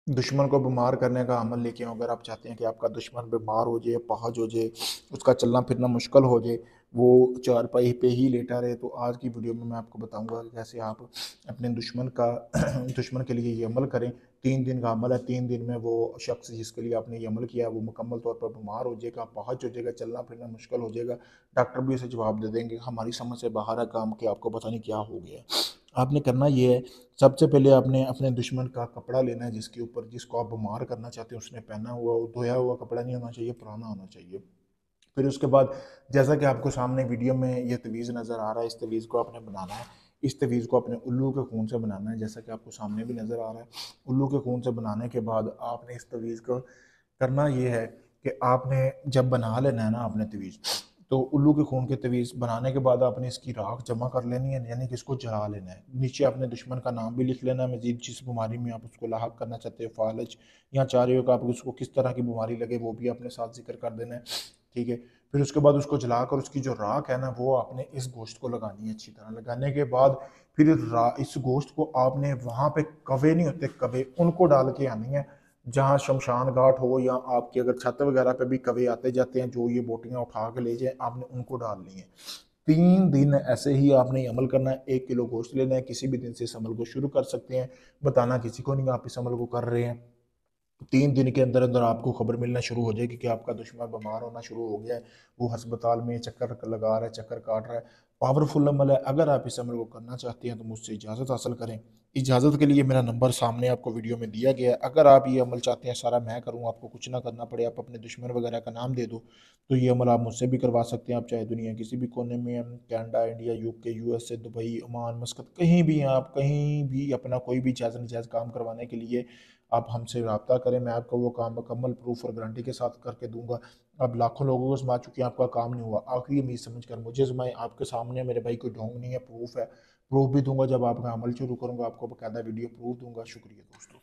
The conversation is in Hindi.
दुश्मन को बीमार करने का अमल लेके आऊँ। अगर आप चाहते हैं कि आपका दुश्मन बीमार हो जाए, अपाहज हो जाए, उसका चलना फिरना मुश्किल हो जाए, वो चारपाई पे ही लेटा रहे, तो आज की वीडियो में मैं आपको बताऊंगा कि कैसे आप अपने दुश्मन का दुश्मन के लिए ये अमल करें। 3 दिन का अमल है। 3 दिन में वो शख्स जिसके लिए आपने ये अमल किया है वो मुकम्मल तौर पर बीमार हो जाएगा, अपाहज हो जाएगा, चलना फिरना मुश्किल हो जाएगा। डॉक्टर भी इसे जवाब दे देंगे हमारी समझ से बाहर है काम, कि आपको पता नहीं क्या हो गया है। आपने करना ये है, सबसे पहले आपने अपने दुश्मन का कपड़ा लेना है, जिसके ऊपर जिसको आप बीमार करना चाहते हैं उसने पहना हुआ, धोया हुआ कपड़ा नहीं होना चाहिए, पुराना होना चाहिए। फिर उसके बाद जैसा कि आपको सामने वीडियो में ये तवीज़ नज़र आ रहा है, इस तवीज़ को आपने बनाना है। इस तवीज़ को अपने उल्लू के खून से बनाना है, जैसा कि आपको सामने भी नज़र आ रहा है। उल्लू के खून से बनाने के बाद आपने इस तवीज़ को करना ये है कि आपने जब बना लेना है ना आपने तवीज़, तो उल्लू के खून के तवीज़ बनाने के बाद आपने इसकी राख जमा कर लेनी है, यानी कि इसको जला लेना है। नीचे अपने दुश्मन का नाम भी लिख लेना है, मजीद जिस बीमारी में आप उसको लाहक करना चाहते हो, फालज या चाह रहे हो कि आप उसको किस तरह की बीमारी लगे, वो भी अपने साथ जिक्र कर देना है। ठीक है। फिर उसके बाद उसको जलाकर उसकी जो राख है ना वो आपने इस गोश्त को लगानी है। अच्छी तरह लगाने के बाद फिर इस गोश्त को आपने वहाँ पे कवे नहीं होते, कवे उनको डाल के आनी है, जहाँ शमशान घाट हो या आपकी अगर छत वगैरह पे भी कवे आते जाते हैं जो ये बोटियां उठा के ले जाए, आपने उनको डालनी है। 3 दिन ऐसे ही आपने ये अमल करना है। 1 किलो गोश्त लेना है। किसी भी दिन से इस अमल को शुरू कर सकते हैं, बताना किसी को नहीं आप इस अमल को कर रहे हैं। 3 दिन के अंदर अंदर आपको खबर मिलना शुरू हो जाएगी कि आपका दुश्मन बीमार होना शुरू हो गया है, वो अस्पताल में चक्कर लगा रहा है, चक्कर काट रहा है। पावरफुल अमल है। अगर आप इस अमल को करना चाहते हैं तो मुझसे इजाज़त हासिल करें। इजाज़त के लिए मेरा नंबर सामने आपको वीडियो में दिया गया है। अगर आप ये अमल चाहते हैं सारा मैं करूँ, आपको कुछ ना करना पड़े, आप अपने दुश्मन वगैरह का नाम दे दो, तो ये अमल आप मुझसे भी करवा सकते हैं। आप चाहे दुनिया किसी भी कोने में हैं, Canada, India, UK, USA, Dubai, Oman, मस्कत, कहीं भी हैं आप, कहीं भी अपना कोई भी जायज़ नजायज़ काम करवाने के लिए आप हमसे रब्ता करें। मैं आपको वो काम मुकम्मल प्रूफ और गारंटी के साथ करके दूंगा। अब लाखों लोगों को आजमा चुके हैं, आपका काम नहीं हुआ, आखिरी उम्मीद समझ कर मुझे आजमाएं। आपके सामने मेरे भाई कोई ढोंग नहीं है, प्रूफ है। प्रूफ भी दूंगा जब आपका अमल शुरू करूंगा, आपको बकायदा वीडियो प्रूफ दूंगा। शुक्रिया दोस्तों।